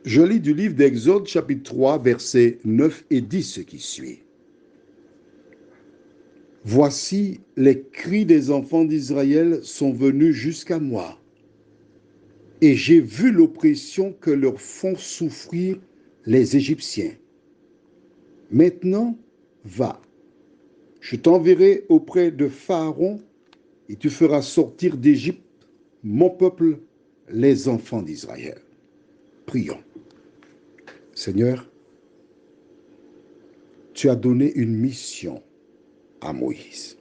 Je lis du livre d'Exode, chapitre 3, versets 9 et 10, ce qui suit. Voici, les cris des enfants d'Israël sont venus jusqu'à moi, et j'ai vu l'oppression que leur font souffrir les Égyptiens. Maintenant, va, je t'enverrai auprès de Pharaon, et tu feras sortir d'Égypte mon peuple, les enfants d'Israël. Prions. Seigneur, tu as donné une mission à Moïse.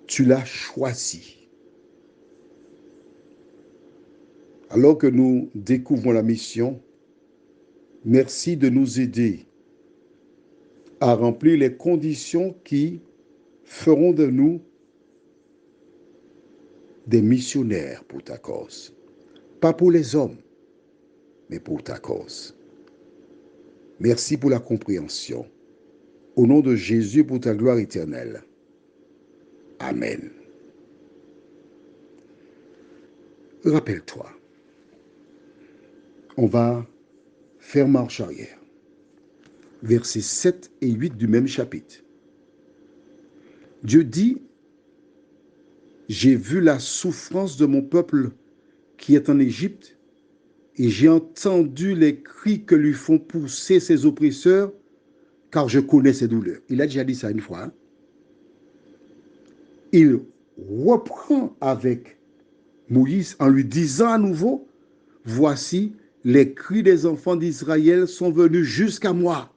Tu l'as choisi. Alors que nous découvrons la mission, merci de nous aider à remplir les conditions qui feront de nous des missionnaires pour ta cause. Pas pour les hommes, mais pour ta cause. Merci pour la compréhension. Au nom de Jésus, pour ta gloire éternelle. Amen. Rappelle-toi, on va faire marche arrière. Versets 7 et 8 du même chapitre. Dieu dit, j'ai vu la souffrance de mon peuple qui est en Égypte, et j'ai entendu les cris que lui font pousser ses oppresseurs, car je connais ses douleurs. Il a déjà dit ça une fois. Il reprend avec Moïse en lui disant à nouveau, voici, les cris des enfants d'Israël sont venus jusqu'à moi,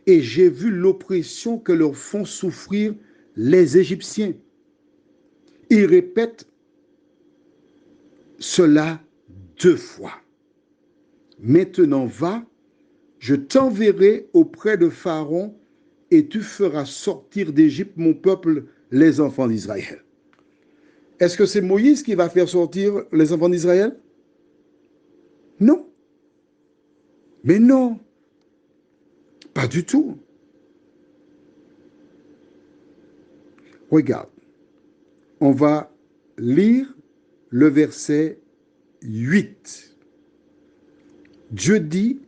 et j'ai vu l'oppression que leur font souffrir les Égyptiens. Il répète cela 2 fois. Maintenant va, je t'enverrai auprès de Pharaon et tu feras sortir d'Égypte mon peuple, les enfants d'Israël. Est-ce que c'est Moïse qui va faire sortir les enfants d'Israël? Non. Mais non, pas du tout. Regarde, on va lire le verset 8. Dieu dit,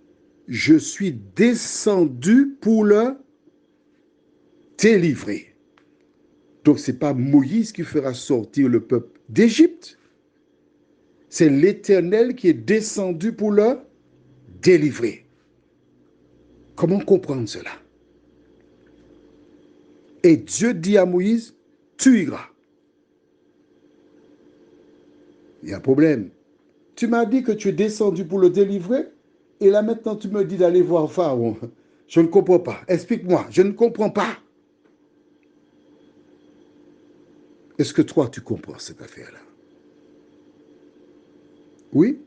je suis descendu pour le délivrer. Donc, ce n'est pas Moïse qui fera sortir le peuple d'Égypte. C'est l'Éternel qui est descendu pour le délivrer. Comment comprendre cela? Et Dieu dit à Moïse, tu iras. Il y a un problème. Tu m'as dit que tu es descendu pour le délivrer, et là maintenant tu me dis d'aller voir Pharaon. Je ne comprends pas. Explique-moi, je ne comprends pas. Est-ce que toi tu comprends cette affaire-là? Oui?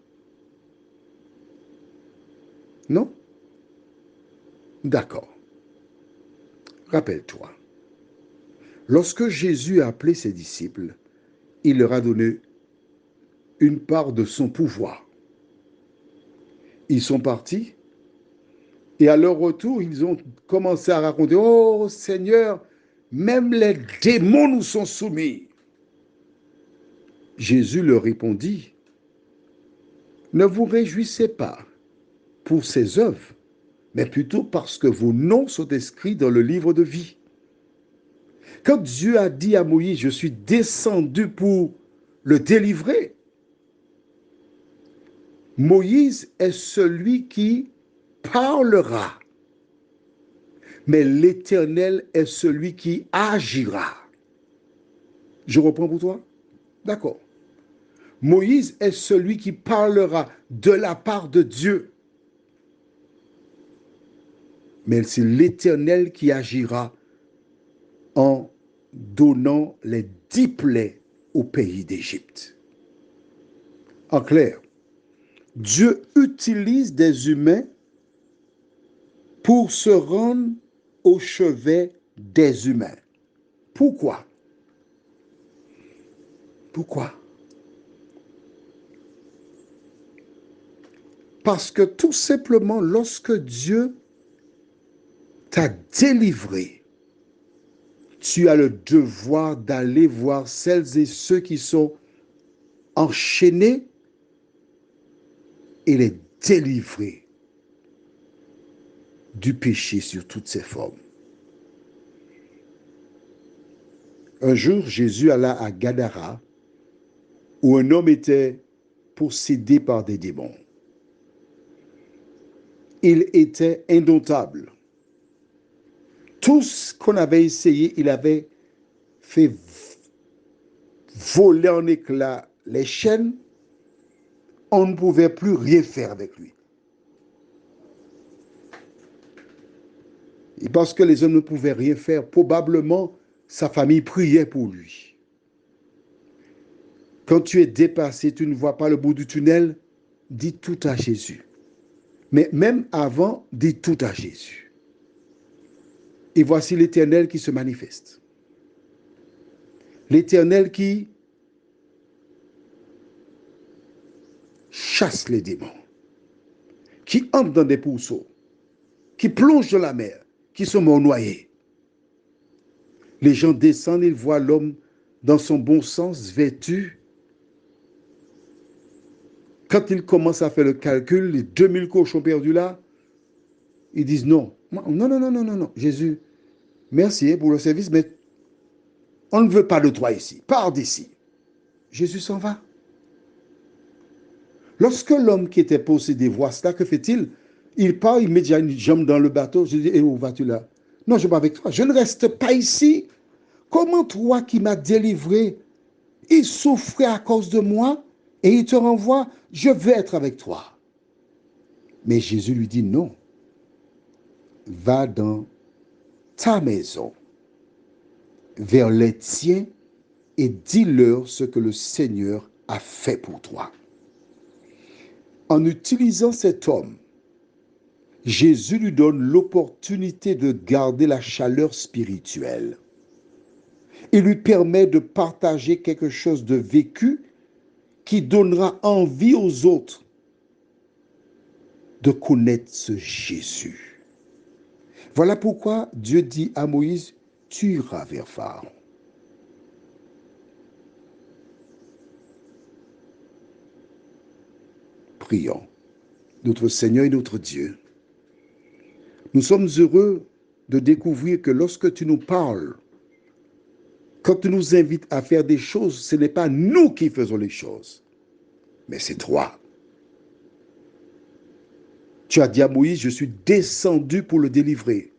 Non? D'accord. Rappelle-toi. Lorsque Jésus a appelé ses disciples, il leur a donné une part de son pouvoir. Ils sont partis et à leur retour, ils ont commencé à raconter, oh Seigneur, même les démons nous sont soumis. Jésus leur répondit, ne vous réjouissez pas pour ces œuvres, mais plutôt parce que vos noms sont inscrits dans le livre de vie. Quand Dieu a dit à Moïse, je suis descendu pour le délivrer, Moïse est celui qui parlera, mais l'Éternel est celui qui agira. Je reprends pour toi? D'accord. Moïse est celui qui parlera de la part de Dieu, mais c'est l'Éternel qui agira en donnant les 10 plaies au pays d'Égypte. En clair, Dieu utilise des humains pour se rendre au chevet des humains. Pourquoi? Pourquoi? Parce que tout simplement, lorsque Dieu t'a délivré, tu as le devoir d'aller voir celles et ceux qui sont enchaînés et les délivrer du péché sur toutes ses formes. Un jour, Jésus alla à Gadara, où un homme était possédé par des démons. Il était indomptable. Tout ce qu'on avait essayé, il avait fait voler en éclats les chaînes. On ne pouvait plus rien faire avec lui. Et parce que les hommes ne pouvaient rien faire, probablement sa famille priait pour lui. Quand tu es dépassé, tu ne vois pas le bout du tunnel, dis tout à Jésus. Mais même avant, dis tout à Jésus. Et voici l'Éternel qui se manifeste. L'Éternel qui chasse les démons, qui entre dans des pourceaux, qui plonge dans la mer, qui se mort noyés. Les gens descendent, ils voient l'homme dans son bon sens, vêtu. Quand ils commencent à faire le calcul, les 2000 cochons perdus là, ils disent non. Non, non, non, non, non, non. Jésus, merci pour le service, mais on ne veut pas de toi ici. Pars d'ici. Jésus s'en va. Lorsque l'homme qui était possédé voit cela, que fait-il? Il part, il met déjà une jambe dans le bateau. Je dis, et où vas-tu là? Non, je vais avec toi. Je ne reste pas ici. Comment toi qui m'as délivré, il souffrait à cause de moi et il te renvoie, je veux être avec toi. Mais Jésus lui dit non. Va dans ta maison, vers les tiens et dis-leur ce que le Seigneur a fait pour toi. En utilisant cet homme, Jésus lui donne l'opportunité de garder la chaleur spirituelle. Il lui permet de partager quelque chose de vécu qui donnera envie aux autres de connaître ce Jésus. Voilà pourquoi Dieu dit à Moïse, tu iras vers Pharaon. Prions. Notre Seigneur et notre Dieu, nous sommes heureux de découvrir que lorsque tu nous parles, quand tu nous invites à faire des choses, ce n'est pas nous qui faisons les choses, mais c'est toi. Tu as dit à Moïse, je suis descendu pour le délivrer.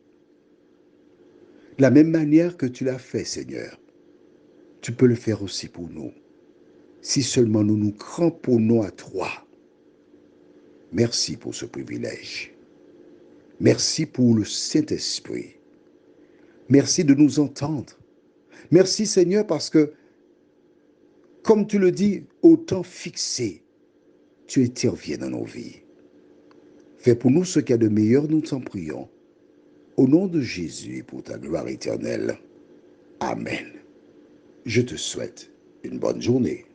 De la même manière que tu l'as fait, Seigneur, tu peux le faire aussi pour nous. Si seulement nous nous cramponnons à toi. Merci pour ce privilège. Merci pour le Saint-Esprit. Merci de nous entendre. Merci, Seigneur, parce que, comme tu le dis, au temps fixé, tu interviens dans nos vies. Fais pour nous ce qu'il y a de meilleur, nous t'en prions. Au nom de Jésus et pour ta gloire éternelle. Amen. Je te souhaite une bonne journée.